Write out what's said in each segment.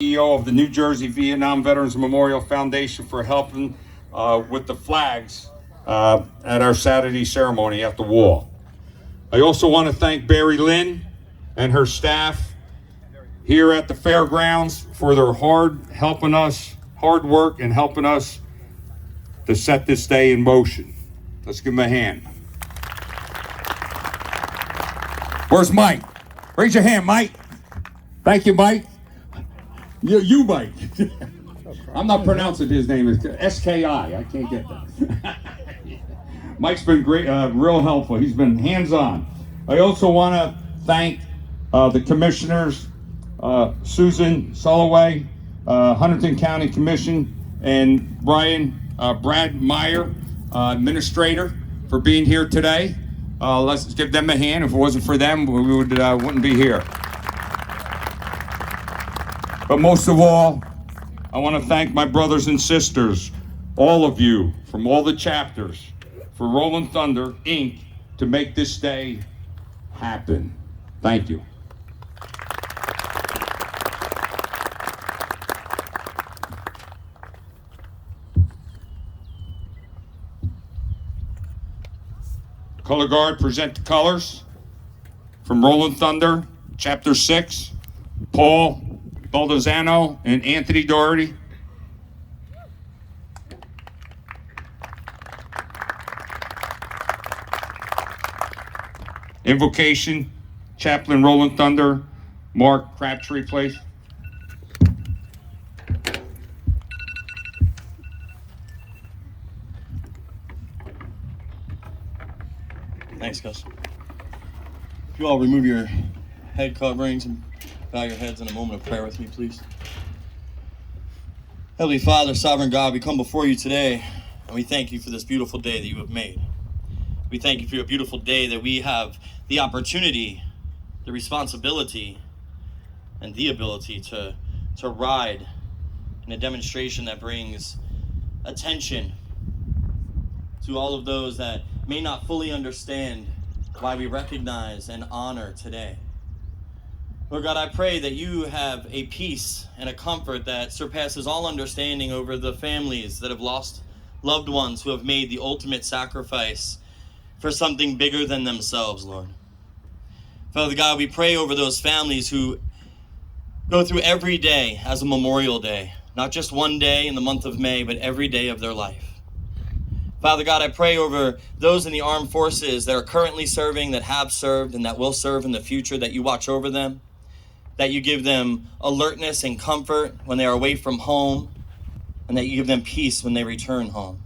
CEO of the New Jersey Vietnam Veterans Memorial Foundation, for helping with the flags at our Saturday ceremony at the wall. I also want to thank Barry Lynn and her staff here at the fairgrounds for their hard work and helping us to set this day in motion. Let's give them a hand. Where's Mike? Raise your hand, Mike. Thank you, Mike. You Mike. I'm not pronouncing his name. It's S-K-I. I can't get that. Mike's been great, real helpful. He's been hands-on. I also want to thank the commissioners, Susan Soloway, Huntington County Commission, and Brad Meyer, administrator, for being here today. Let's give them a hand. If it wasn't for them, we wouldn't be here. But most of all, I want to thank my brothers and sisters, all of you from all the chapters, for Rolling Thunder, Inc., to make this day happen. Thank you. Color Guard, present the colors from Rolling Thunder, Chapter 6, Paul Baldazano and Anthony Doherty. Invocation, Chaplain Rolling Thunder, Mark Crabtree, please. Thanks, Gus. If you all remove your head coverings and bow your heads in a moment of prayer with me, please. Heavenly Father, Sovereign God, we come before you today, and we thank you for this beautiful day that you have made. We thank you for your beautiful day that we have the opportunity, the responsibility, and the ability to ride in a demonstration that brings attention to all of those that may not fully understand why we recognize and honor today. Lord God, I pray that you have a peace and a comfort that surpasses all understanding over the families that have lost loved ones who have made the ultimate sacrifice for something bigger than themselves, Lord. Father God, we pray over those families who go through every day as a memorial day, not just one day in the month of May, but every day of their life. Father God, I pray over those in the armed forces that are currently serving, that have served, and that will serve in the future, that you watch over them, that you give them alertness and comfort when they are away from home, and that you give them peace when they return home.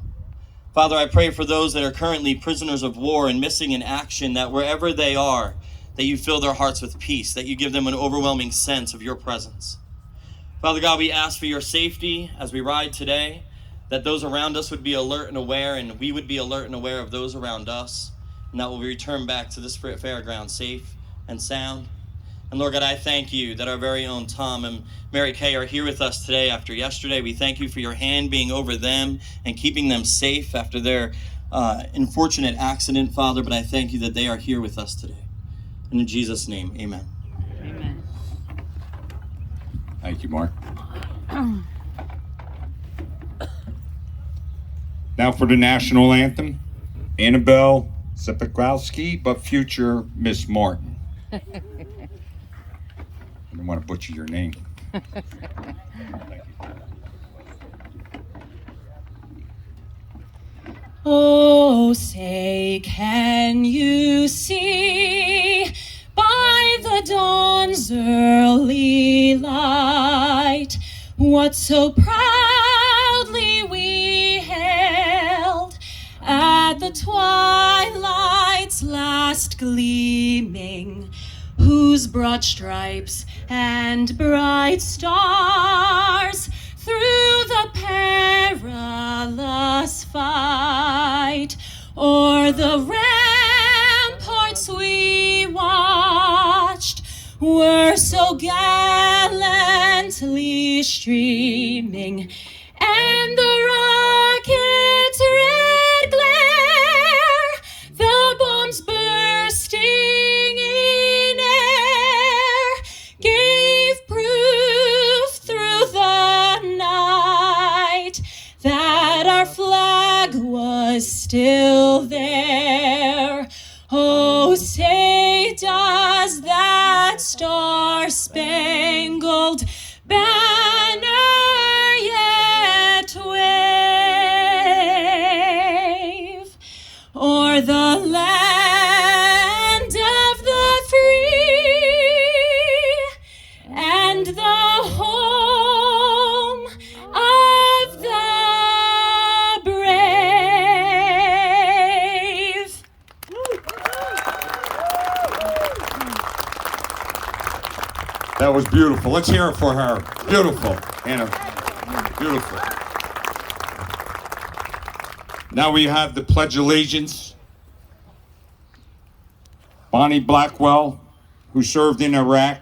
Father, I pray for those that are currently prisoners of war and missing in action, that wherever they are, that you fill their hearts with peace, that you give them an overwhelming sense of your presence. Father God, we ask for your safety as we ride today, that those around us would be alert and aware, and we would be alert and aware of those around us, and that we'll return back to this fairground safe and sound. And Lord God, I thank you that our very own Tom and Mary Kay are here with us today after yesterday. We thank you for your hand being over them and keeping them safe after their unfortunate accident, Father, but I thank you that they are here with us today. And in Jesus' name, amen. Amen. Thank you, Mark. Now for the national anthem, Annabelle Zepikowski, but future Miss Martin. I don't want to butcher your name. Thank you. Oh, say, can you see by the dawn's early light what so proudly we hailed at the twilight's last gleaming, whose broad stripes and bright stars through the perilous fight o'er the ramparts we watched were so gallantly streaming, and the rocket's red glare, the bombs bursting in air, gave proof through still there. Oh, say does that star-spangled banner yet wave o'er the land of the free and the home of the brave? That was beautiful. Let's hear it for her. Beautiful, Anna. Beautiful. Now we have the Pledge of Allegiance. Bonnie Blackwell, who served in Iraq,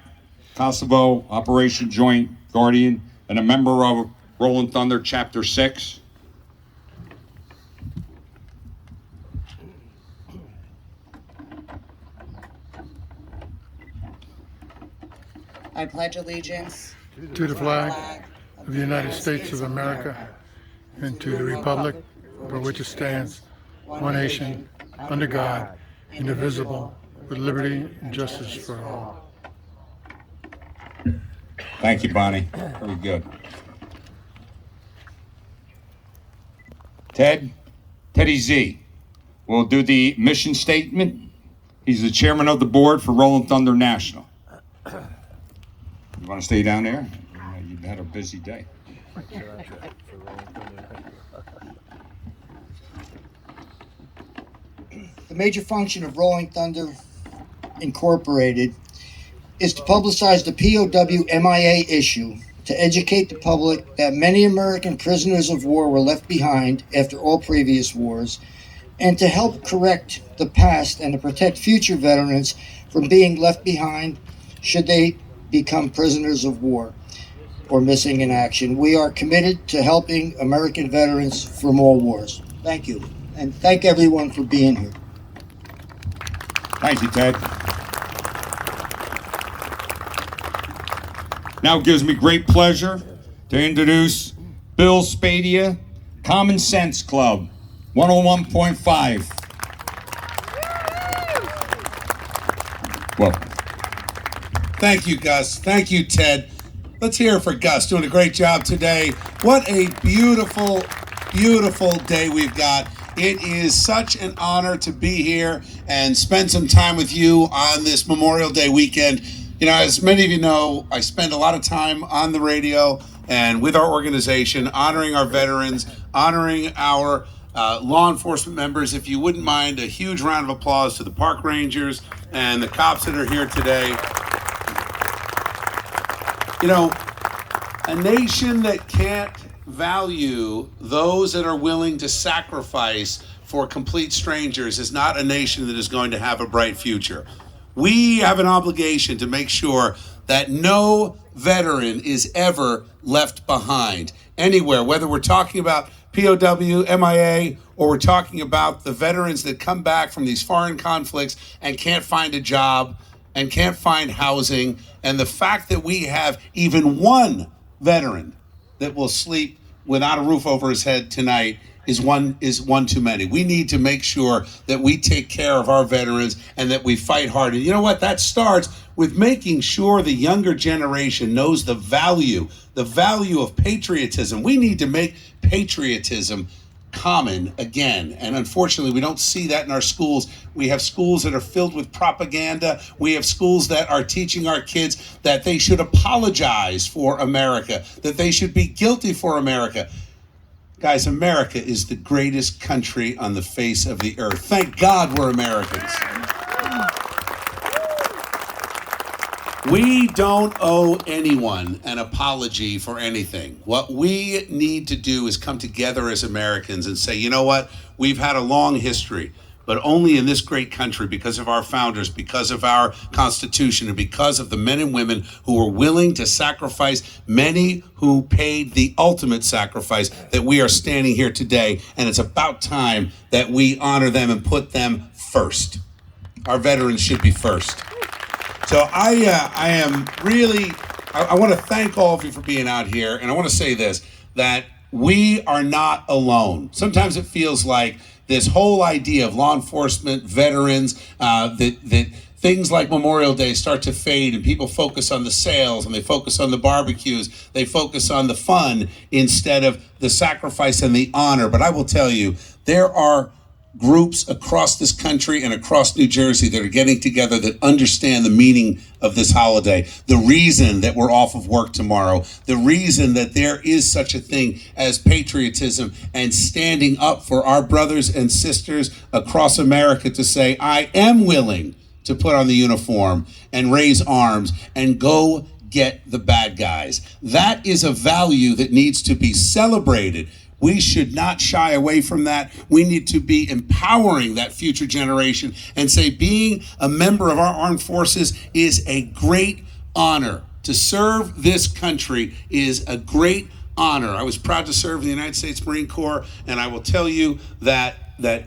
Kosovo, Operation Joint Guardian, and a member of Rolling Thunder Chapter 6. I pledge allegiance to the flag of the United States of America and to the republic for which it stands, one nation, under God, indivisible, with liberty and justice for all. Thank you, Bonnie. Very good. Teddy Z will do the mission statement. He's the chairman of the board for Rolling Thunder National. You want to stay down there? You've had a busy day. The major function of Rolling Thunder Incorporated is to publicize the POW MIA issue, to educate the public that many American prisoners of war were left behind after all previous wars, and to help correct the past and to protect future veterans from being left behind should they become prisoners of war or missing in action. We are committed to helping American veterans from all wars. Thank you, and thank everyone for being here. Thank you, Ted. Now it gives me great pleasure to introduce Bill Spadia, Common Sense Club, 101.5. Welcome. Thank you, Gus. Thank you, Ted. Let's hear it for Gus, doing a great job today. What a beautiful, beautiful day we've got. It is such an honor to be here and spend some time with you on this Memorial Day weekend. You know, as many of you know, I spend a lot of time on the radio and with our organization, honoring our veterans, honoring our law enforcement members. If you wouldn't mind, a huge round of applause to the park rangers and the cops that are here today. You know, a nation that can't value those that are willing to sacrifice for complete strangers is not a nation that is going to have a bright future. We have an obligation to make sure that no veteran is ever left behind anywhere, whether we're talking about POW, MIA, or we're talking about the veterans that come back from these foreign conflicts and can't find a job and can't find housing. And the fact that we have even one veteran that will sleep without a roof over his head tonight is one too many. We need to make sure that we take care of our veterans and that we fight hard. And you know what? That starts with making sure the younger generation knows the value of patriotism. We need to make patriotism common again. And unfortunately, we don't see that in our schools. We have schools that are filled with propaganda. We have schools that are teaching our kids that they should apologize for America, that they should be guilty for America. Guys, America is the greatest country on the face of the earth. Thank God we're Americans. We don't owe anyone an apology for anything. What we need to do is come together as Americans and say, you know what? We've had a long history, but only in this great country because of our founders, because of our Constitution, and because of the men and women who were willing to sacrifice, many who paid the ultimate sacrifice, that we are standing here today. And it's about time that we honor them and put them first. Our veterans should be first. So I want to thank all of you for being out here. And I want to say this, that we are not alone. Sometimes it feels like, this whole idea of law enforcement, veterans, that things like Memorial Day start to fade and people focus on the sales and they focus on the barbecues, they focus on the fun instead of the sacrifice and the honor. But I will tell you, there are groups across this country and across New Jersey that are getting together that understand the meaning of this holiday, the reason that we're off of work tomorrow, the reason that there is such a thing as patriotism and standing up for our brothers and sisters across America to say, I am willing to put on the uniform and raise arms and go get the bad guys. That is a value that needs to be celebrated. We should not shy away from that. We need to be empowering that future generation and say being a member of our armed forces is a great honor. To serve this country is a great honor. I was proud to serve in the United States Marine Corps, and I will tell you that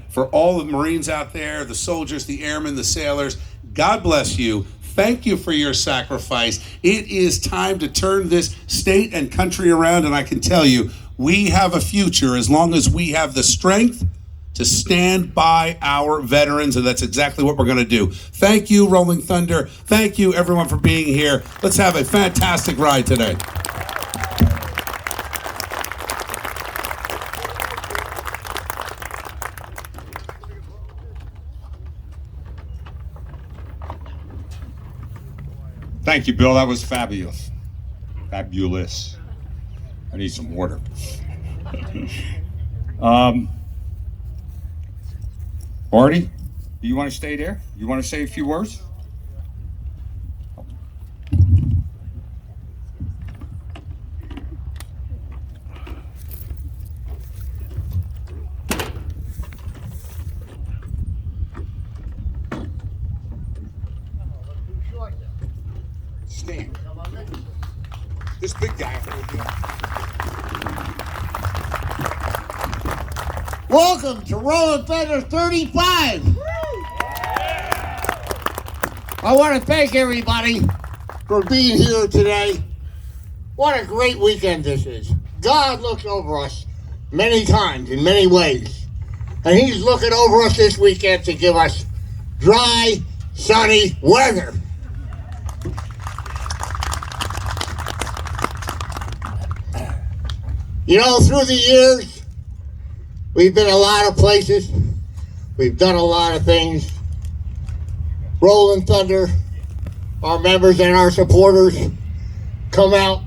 for all the Marines out there, the soldiers, the airmen, the sailors, God bless you. Thank you for your sacrifice. It is time to turn this state and country around, and I can tell you, we have a future as long as we have the strength to stand by our veterans, and that's exactly what we're going to do. Thank you, Rolling Thunder. Thank you, everyone, for being here. Let's have a fantastic ride today. Thank you, Bill. That was fabulous. Fabulous. I need some water. Artie, do you want to stay there? You want to say a few words? Stand. This big guy. Welcome to Rolling Thunder 35. I want to thank everybody for being here today. What a great weekend this is. God looks over us many times in many ways. And he's looking over us this weekend to give us dry, sunny weather. You know, through the years, we've been a lot of places. We've done a lot of things. Rolling Thunder, our members and our supporters come out,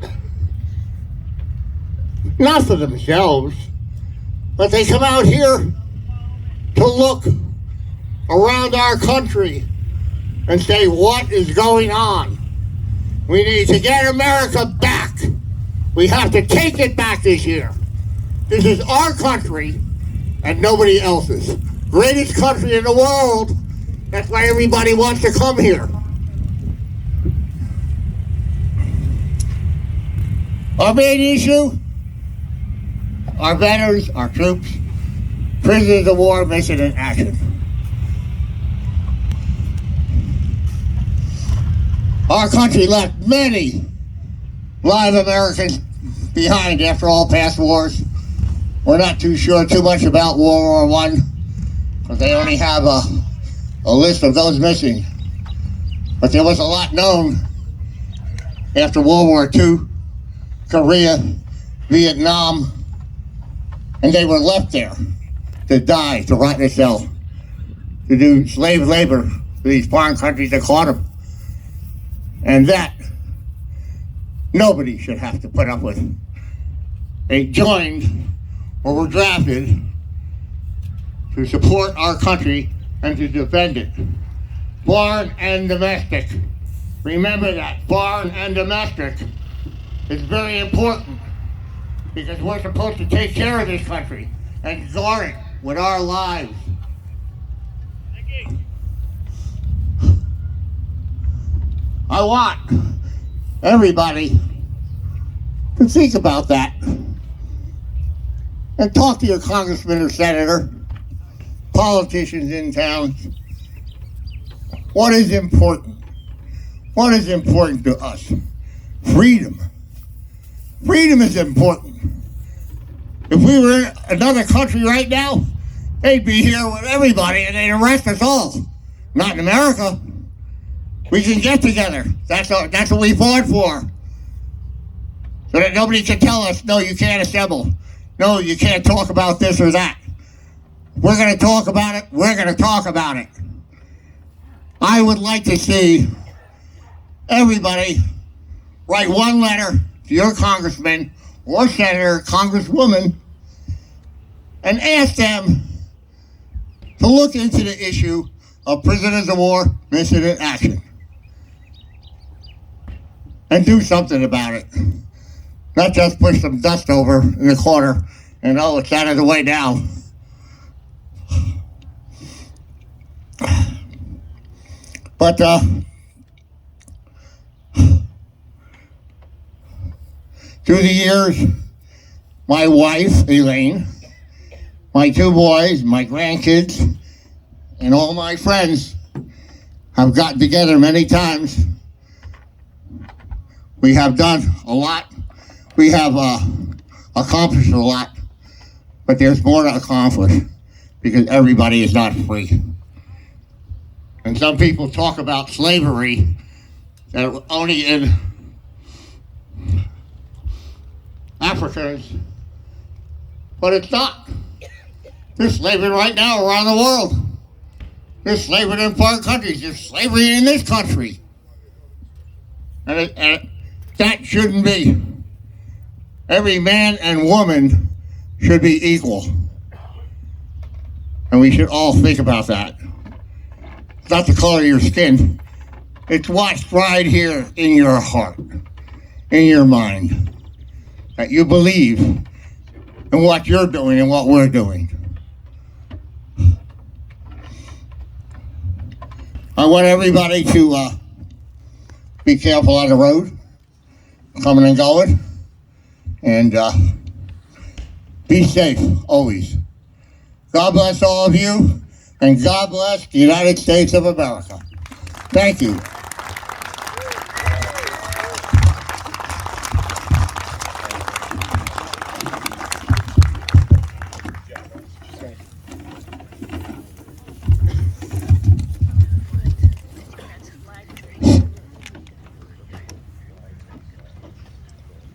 not for themselves, but they come out here to look around our country and say, what is going on? We need to get America back. We have to take it back this year. This is our country and nobody else's. Greatest country in the world. That's why everybody wants to come here. Our main issue, our veterans, our troops, prisoners of war missing in action. Our country left many live Americans behind after all past wars. We're not too sure too much about World War I, because they only have a list of those missing. But there was a lot known after World War II, Korea, Vietnam, and they were left there to die, to rot in a cell, to do slave labor for these foreign countries that caught them. And that nobody should have to put up with. They joined or were drafted to support our country and to defend it. Foreign and domestic. Remember that, foreign and domestic is very important because we're supposed to take care of this country and guard it with our lives. I want everybody to think about that and talk to your congressman or senator, politicians in town. What is important? What is important to us? Freedom. Freedom is important. If we were in another country right now, they'd be here with everybody and they'd arrest us all. Not in America. We can get together. That's what we fought for. So that nobody can tell us, no, you can't assemble. No, you can't talk about this or that. We're going to talk about it. We're going to talk about it. I would like to see everybody write one letter to your congressman or senator, congresswoman, and ask them to look into the issue of prisoners of war missing in action. And do something about it. Not just push some dust over in the corner and, oh, it's out of the way now. But through the years, my wife, Elaine, my two boys, my grandkids, and all my friends have gotten together many times. We have done a lot. We have accomplished a lot. But there's more to accomplish because everybody is not free. And some people talk about slavery that only in Africans, but it's not. There's slavery right now around the world. There's slavery in foreign countries. There's slavery in this country. And that shouldn't be. Every man and woman should be equal. And we should all think about that. It's not the color of your skin. It's what's right here in your heart, in your mind, that you believe in what you're doing and what we're doing. I want everybody to be careful on the road, coming and going, and be safe always. God bless all of you, and God bless the United States of America. Thank you.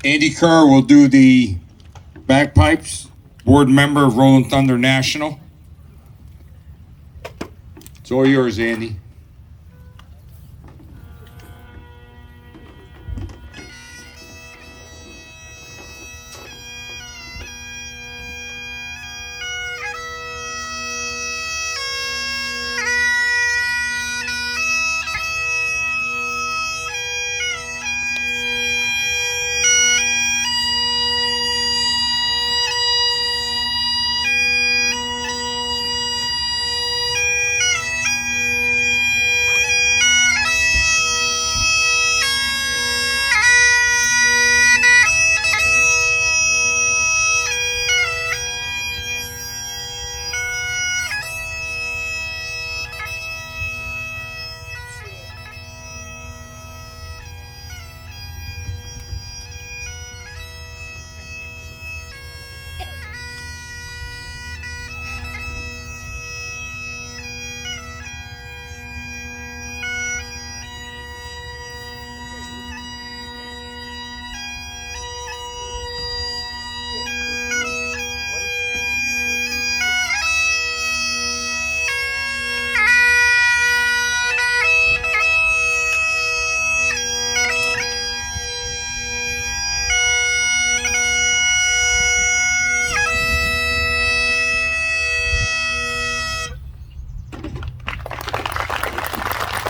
Andy Kerr will do the bagpipes, board member of Rolling Thunder National. It's all yours, Andy.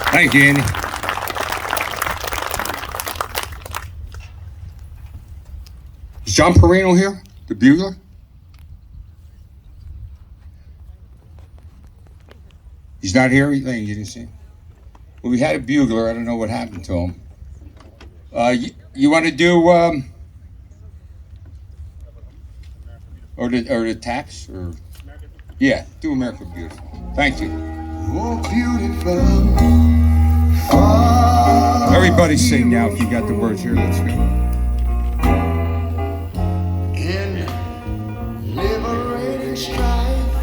Thank you, Andy. Is John Perino here, the bugler? He's not here? You didn't see him? Well, we had a bugler. I don't know what happened to him. You want to do, or the taps? Or yeah, do America Beautiful. Thank you. Oh, beautiful. Everybody sing now if you got the words here. Let's go. In liberating strife,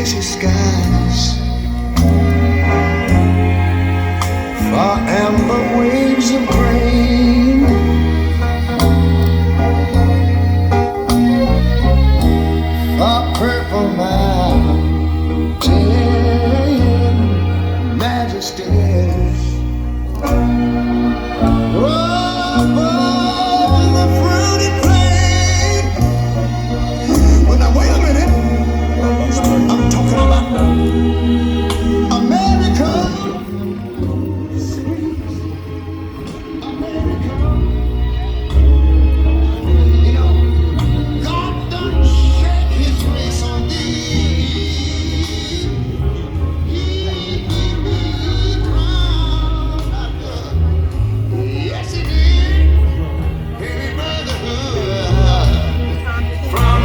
Skies, far amber waves of grain, far purple mountain majesties, above the fruited plain. Well, now wait a minute. I'm talking about America. You know, God done shed his grace on thee. He crowned us. Yes, he did. Baby brotherhood. From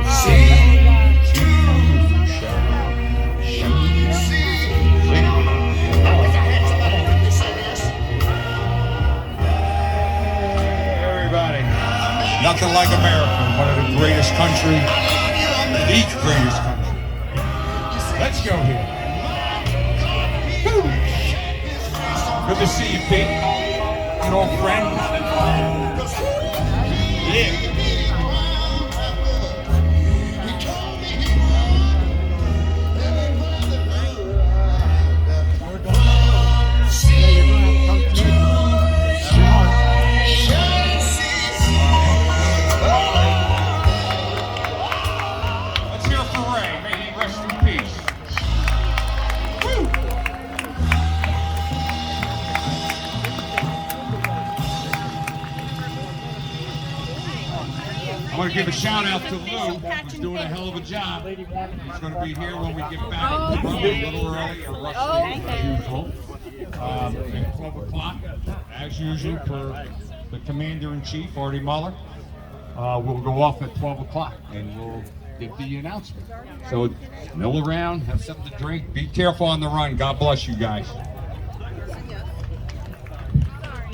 sea to Everybody, nothing like America, one of the greatest country, the greatest country. Let's go here. Woo. Good to see you, Pete. An old friend. Yeah. Let's hear it for Ray. May he rest in peace. Woo. I want to give a shout out to Lou, who's doing a hell of a job. He's going to be here when we get back. Probably a little early, or rusty as usual. At 12 o'clock, as usual, for the Commander-in-Chief, Artie Muller. We'll go off at 12 o'clock, and we'll give the announcement. So mill around, have something to drink. Be careful on the run. God bless you guys.